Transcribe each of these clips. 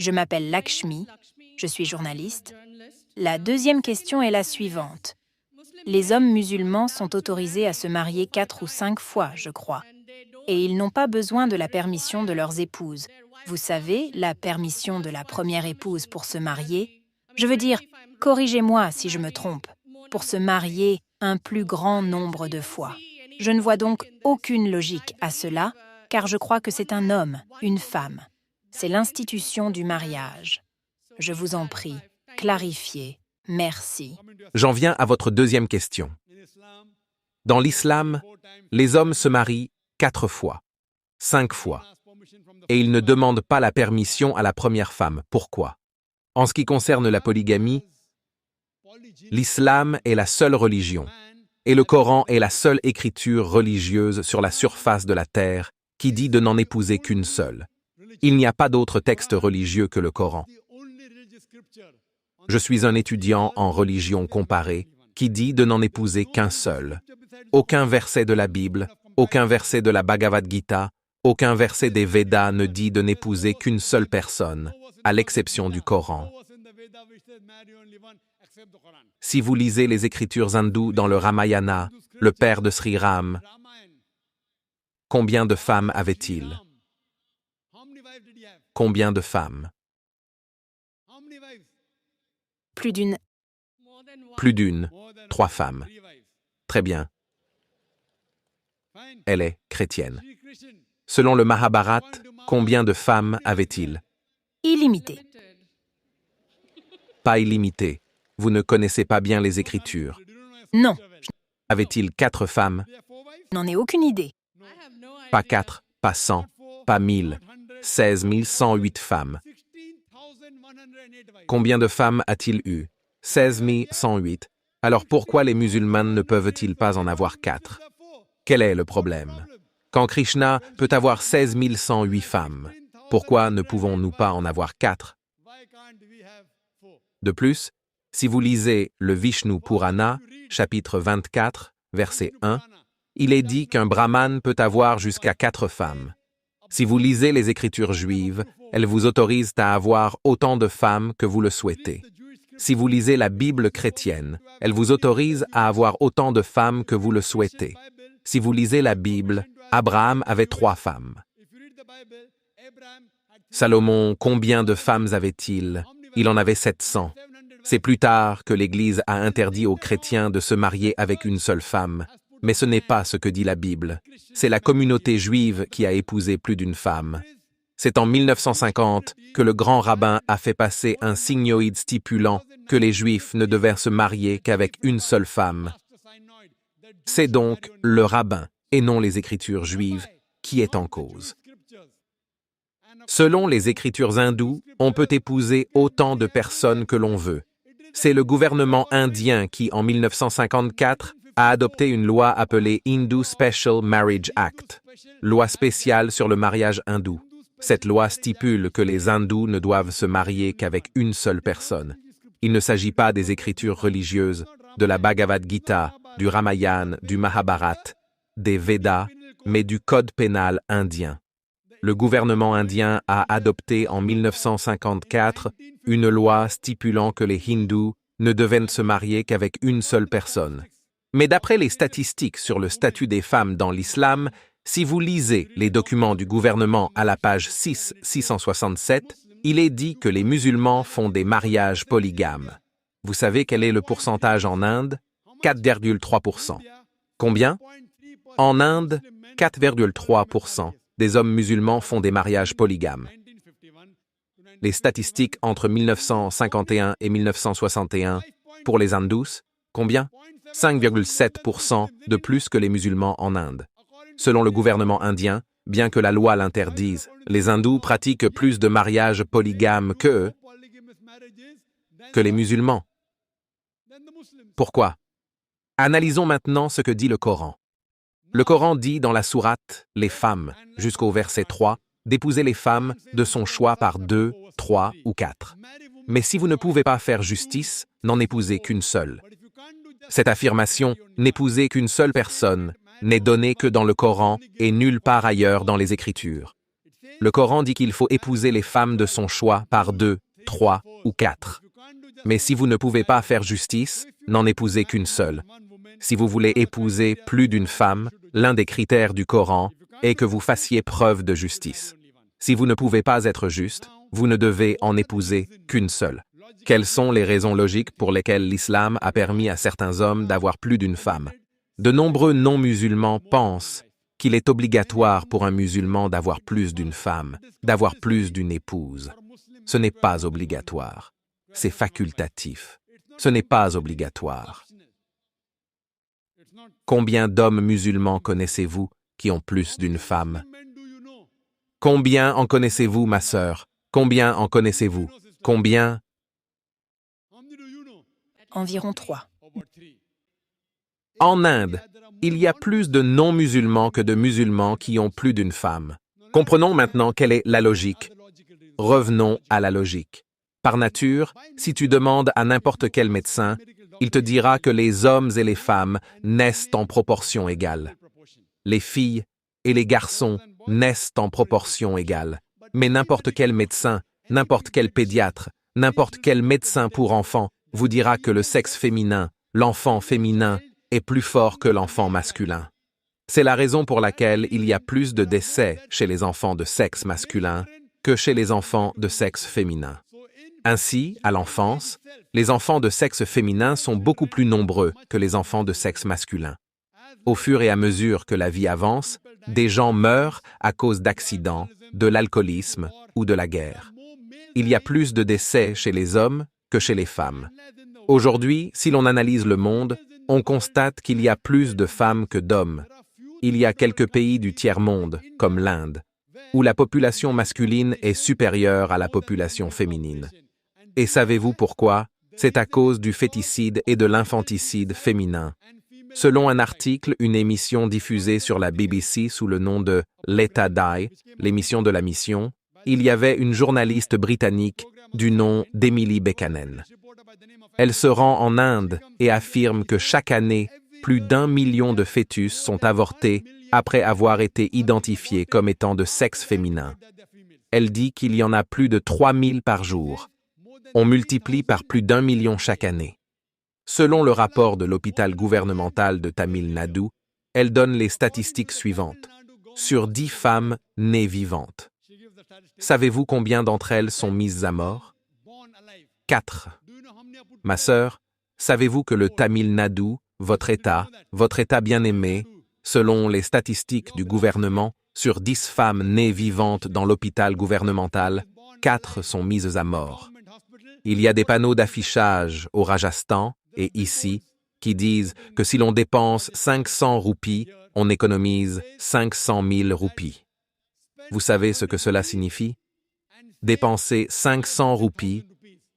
Je m'appelle Lakshmi, je suis journaliste. La deuxième question est la suivante. Les hommes musulmans sont autorisés à se marier 4 ou 5 fois, je crois, et ils n'ont pas besoin de la permission de leurs épouses. Vous savez, la permission de la première épouse pour se marier. Je veux dire, corrigez-moi si je me trompe, pour se marier un plus grand nombre de fois. Je ne vois donc aucune logique à cela, car je crois que c'est un homme, une femme. C'est l'institution du mariage. Je vous en prie, clarifiez. Merci. J'en viens à votre deuxième question. Dans l'islam, les hommes se marient 4 fois, 5 fois, et ils ne demandent pas la permission à la première femme. Pourquoi? En ce qui concerne la polygamie, l'islam est la seule religion, et le Coran est la seule écriture religieuse sur la surface de la terre qui dit de n'en épouser qu'une seule. Il n'y a pas d'autre texte religieux que le Coran. Je suis un étudiant en religion comparée qui dit de n'en épouser qu'un seul. Aucun verset de la Bible, aucun verset de la Bhagavad Gita, aucun verset des Védas ne dit de n'épouser qu'une seule personne, à l'exception du Coran. Si vous lisez les écritures hindoues dans le Ramayana, le père de Sri Ram, combien de femmes avait-il? Combien de femmes? Plus d'une. Plus d'une, 3 femmes. Très bien. Elle est chrétienne. Selon le Mahabharat, combien de femmes avait-il? Illimité. Pas illimité. Vous ne connaissez pas bien les Écritures. Non, Avait-il 4 femmes? je n'en ai aucune idée. Pas 4, pas 100, pas 1000. 16 108 femmes. Combien de femmes a-t-il eu? 16 108. Alors pourquoi les musulmans ne peuvent-ils pas en avoir 4? Quel est le problème? Quand Krishna peut avoir 16 108 femmes, pourquoi ne pouvons-nous pas en avoir 4? De plus, si vous lisez le Vishnu Purana, chapitre 24, verset 1, il est dit qu'un brahman peut avoir jusqu'à 4 femmes. Si vous lisez les Écritures juives, elles vous autorisent à avoir autant de femmes que vous le souhaitez. Si vous lisez la Bible chrétienne, elle vous autorise à avoir autant de femmes que vous le souhaitez. Si vous lisez la Bible, Abraham avait 3 femmes. Salomon, combien de femmes avait-il? Il en avait 700. C'est plus tard que l'Église a interdit aux chrétiens de se marier avec une seule femme. Mais ce n'est pas ce que dit la Bible. C'est la communauté juive qui a épousé plus d'une femme. C'est en 1950 que le grand rabbin a fait passer un signoïde stipulant que les Juifs ne devaient se marier qu'avec une seule femme. C'est donc le rabbin, et non les Écritures juives, qui est en cause. Selon les Écritures hindoues, on peut épouser autant de personnes que l'on veut. C'est le gouvernement indien qui, en 1954, a adopté une loi appelée Hindu Special Marriage Act, loi spéciale sur le mariage hindou. Cette loi stipule que les hindous ne doivent se marier qu'avec une seule personne. Il ne s'agit pas des écritures religieuses, de la Bhagavad Gita, du Ramayana, du Mahabharat, des Védas, mais du code pénal indien. Le gouvernement indien a adopté en 1954 une loi stipulant que les hindous ne devaient se marier qu'avec une seule personne. Mais d'après les statistiques sur le statut des femmes dans l'islam, si vous lisez les documents du gouvernement à la page 667, il est dit que les musulmans font des mariages polygames. Vous savez quel est le pourcentage en Inde? 4,3%. Combien? En Inde, 4,3% des hommes musulmans font des mariages polygames. Les statistiques entre 1951 et 1961 pour les hindous, combien? 5,7% de plus que les musulmans en Inde. Selon le gouvernement indien, bien que la loi l'interdise, les hindous pratiquent plus de mariages polygames que les musulmans. Pourquoi? Analysons maintenant ce que dit le Coran. Le Coran dit dans la sourate « Les femmes » jusqu'au verset 3, d'épouser les femmes de son choix par 2, 3 ou 4. Mais si vous ne pouvez pas faire justice, n'en épousez qu'une seule. Cette affirmation « n'épouser qu'une seule personne » n'est donnée que dans le Coran et nulle part ailleurs dans les Écritures. Le Coran dit qu'il faut épouser les femmes de son choix par 2, 3 ou 4. Mais si vous ne pouvez pas faire justice, n'en épousez qu'une seule. Si vous voulez épouser plus d'une femme, l'un des critères du Coran est que vous fassiez preuve de justice. Si vous ne pouvez pas être juste, vous ne devez en épouser qu'une seule. Quelles sont les raisons logiques pour lesquelles l'islam a permis à certains hommes d'avoir plus d'une femme? De nombreux non-musulmans pensent qu'il est obligatoire pour un musulman d'avoir plus d'une femme, d'avoir plus d'une épouse. Ce n'est pas obligatoire. C'est facultatif. Ce n'est pas obligatoire. Combien d'hommes musulmans connaissez-vous qui ont plus d'une femme? Combien en connaissez-vous, ma sœur? Combien en connaissez-vous? Combien? Environ 3. En Inde, il y a plus de non-musulmans que de musulmans qui ont plus d'une femme. Comprenons maintenant quelle est la logique. Revenons à la logique. Par nature, si tu demandes à n'importe quel médecin, il te dira que les hommes et les femmes naissent en proportion égale. Les filles et les garçons naissent en proportion égale. Mais n'importe quel médecin, n'importe quel pédiatre, n'importe quel médecin pour enfants vous dira que le sexe féminin, l'enfant féminin, est plus fort que l'enfant masculin. C'est la raison pour laquelle il y a plus de décès chez les enfants de sexe masculin que chez les enfants de sexe féminin. Ainsi, à l'enfance, les enfants de sexe féminin sont beaucoup plus nombreux que les enfants de sexe masculin. Au fur et à mesure que la vie avance, des gens meurent à cause d'accidents, de l'alcoolisme ou de la guerre. Il y a plus de décès chez les hommes que chez les femmes. Aujourd'hui, si l'on analyse le monde, on constate qu'il y a plus de femmes que d'hommes. Il y a quelques pays du tiers-monde, comme l'Inde, où la population masculine est supérieure à la population féminine. Et savez-vous pourquoi? C'est à cause du féticide et de l'infanticide féminin. Selon un article, une émission diffusée sur la BBC sous le nom de Let Her Die, l'émission de la mission, il y avait une journaliste britannique du nom d'Emily Buchanan. Elle se rend en Inde et affirme que chaque année, plus d'1 million de fœtus sont avortés après avoir été identifiés comme étant de sexe féminin. Elle dit qu'il y en a plus de 3000 par jour. On multiplie par plus d'1 million chaque année. Selon le rapport de l'hôpital gouvernemental de Tamil Nadu, elle donne les statistiques suivantes. Sur 10 femmes nées vivantes. Savez-vous combien d'entre elles sont mises à mort? 4. Ma sœur, savez-vous que le Tamil Nadu, votre État bien-aimé, selon les statistiques du gouvernement, sur 10 femmes nées vivantes dans l'hôpital gouvernemental, 4 sont mises à mort. Il y a des panneaux d'affichage au Rajasthan et ici qui disent que si l'on dépense 500 roupies, on économise 500 000 roupies. Vous savez ce que cela signifie? Dépensez 500 roupies,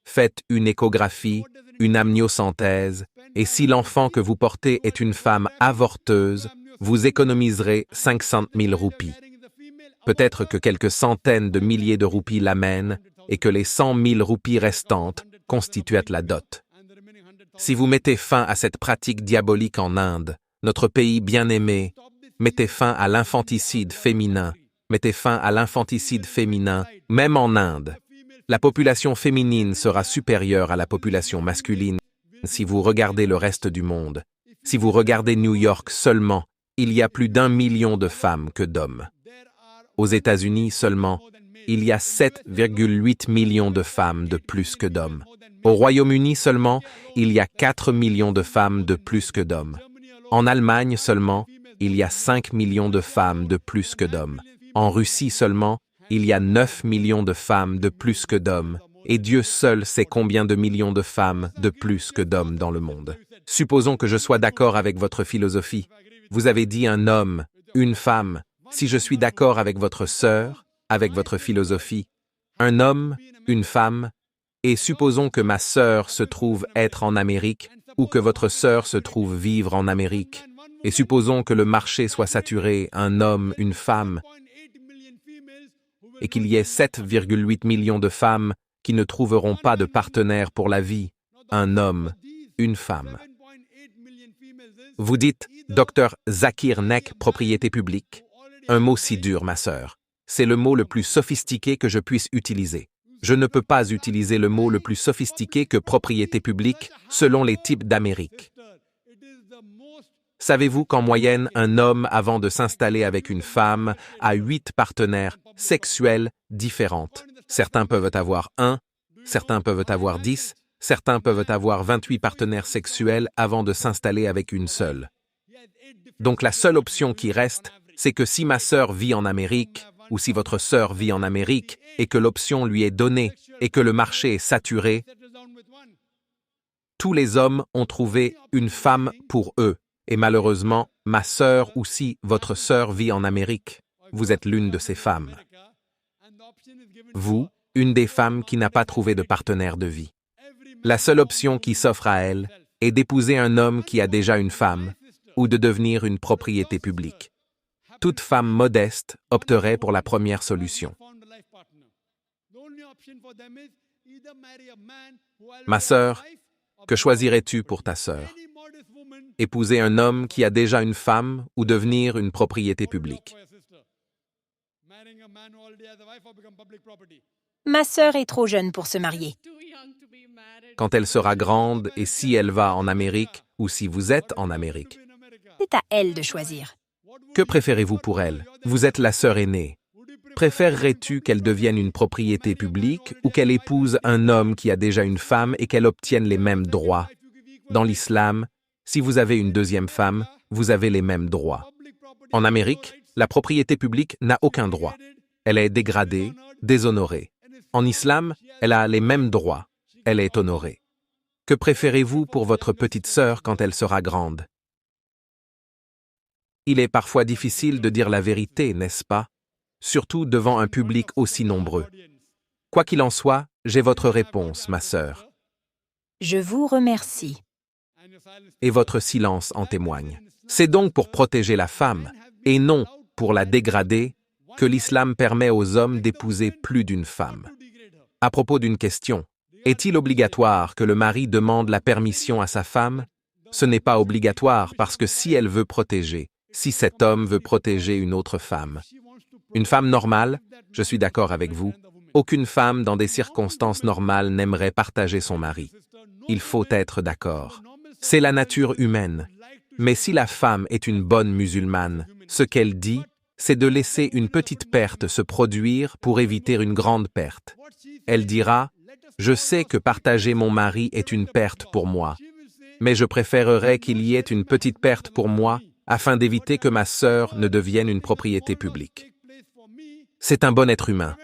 faites une échographie, une amniocenthèse, et si l'enfant que vous portez est une femme avorteuse, vous économiserez 500 000 roupies. Peut-être que quelques centaines de milliers de roupies l'amènent et que les 100 000 roupies restantes constituent la dot. Si vous mettez fin à cette pratique diabolique en Inde, notre pays bien-aimé, mettez fin à l'infanticide féminin, mettez fin à l'infanticide féminin, même en Inde. La population féminine sera supérieure à la population masculine si vous regardez le reste du monde. Si vous regardez New York seulement, il y a plus d'1 million de femmes que d'hommes. Aux États-Unis seulement, il y a 7,8 millions de femmes de plus que d'hommes. Au Royaume-Uni seulement, il y a 4 millions de femmes de plus que d'hommes. En Allemagne seulement, il y a 5 millions de femmes de plus que d'hommes. En Russie seulement, il y a 9 millions de femmes de plus que d'hommes. Et Dieu seul sait combien de millions de femmes de plus que d'hommes dans le monde. Supposons que je sois d'accord avec votre philosophie. Vous avez dit un homme, une femme. Si je suis d'accord avec votre sœur, avec votre philosophie, un homme, une femme, et supposons que ma sœur se trouve être en Amérique ou que votre sœur se trouve vivre en Amérique, et supposons que le marché soit saturé, un homme, une femme, et qu'il y ait 7,8 millions de femmes qui ne trouveront pas de partenaire pour la vie, un homme, une femme. Vous dites, Dr Zakir Naik, propriété publique? Un mot si dur, ma sœur. c'est le mot le plus sophistiqué que je puisse utiliser. Je ne peux pas utiliser le mot le plus sophistiqué que propriété publique selon les types d'Amérique. Savez-vous qu'en moyenne, un homme, avant de s'installer avec une femme, a 8 partenaires sexuels différentes? Certains peuvent avoir 1, certains peuvent avoir 10, certains peuvent avoir 28 partenaires sexuels avant de s'installer avec une seule. Donc la seule option qui reste, c'est que si ma sœur vit en Amérique, ou si votre sœur vit en Amérique, et que l'option lui est donnée, et que le marché est saturé, tous les hommes ont trouvé une femme pour eux. Et malheureusement, ma sœur ou si votre sœur vit en Amérique, vous êtes l'une de ces femmes. Vous, une des femmes qui n'a pas trouvé de partenaire de vie. La seule option qui s'offre à elle est d'épouser un homme qui a déjà une femme ou de devenir une propriété publique. Toute femme modeste opterait pour la première solution. Ma sœur, que choisirais-tu pour ta sœur? Épouser un homme qui a déjà une femme ou devenir une propriété publique? Ma sœur est trop jeune pour se marier. Quand elle sera grande et si elle va en Amérique ou si vous êtes en Amérique? C'est à elle de choisir. Que préférez-vous pour elle? Vous êtes la sœur aînée. Préférerais-tu qu'elle devienne une propriété publique ou qu'elle épouse un homme qui a déjà une femme et qu'elle obtienne les mêmes droits? Dans l'islam, si vous avez une deuxième femme, vous avez les mêmes droits. En Amérique, la propriété publique n'a aucun droit. Elle est dégradée, déshonorée. En islam, elle a les mêmes droits. Elle est honorée. Que préférez-vous pour votre petite sœur quand elle sera grande? Il est parfois difficile de dire la vérité, n'est-ce pas? Surtout devant un public aussi nombreux. Quoi qu'il en soit, j'ai votre réponse, ma sœur. Je vous remercie. Et votre silence en témoigne. C'est donc pour protéger la femme, et non pour la dégrader, que l'islam permet aux hommes d'épouser plus d'une femme. À propos d'une question, est-il obligatoire que le mari demande la permission à sa femme? Ce n'est pas obligatoire parce que si elle veut protéger, si cet homme veut protéger une autre femme. Une femme normale, je suis d'accord avec vous, aucune femme dans des circonstances normales n'aimerait partager son mari. Il faut être d'accord. C'est la nature humaine. Mais si la femme est une bonne musulmane, ce qu'elle dit, c'est de laisser une petite perte se produire pour éviter une grande perte. Elle dira, « Je sais que partager mon mari est une perte pour moi, mais je préférerais qu'il y ait une petite perte pour moi afin d'éviter que ma sœur ne devienne une propriété publique. » C'est un bon être humain.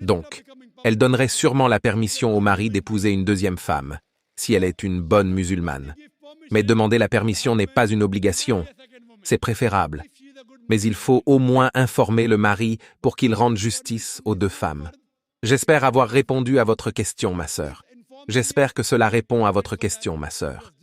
Donc, elle donnerait sûrement la permission au mari d'épouser une deuxième femme, si elle est une bonne musulmane. Mais demander la permission n'est pas une obligation, c'est préférable. Mais il faut au moins informer le mari pour qu'il rende justice aux deux femmes. J'espère avoir répondu à votre question, ma sœur. J'espère que cela répond à votre question, ma sœur.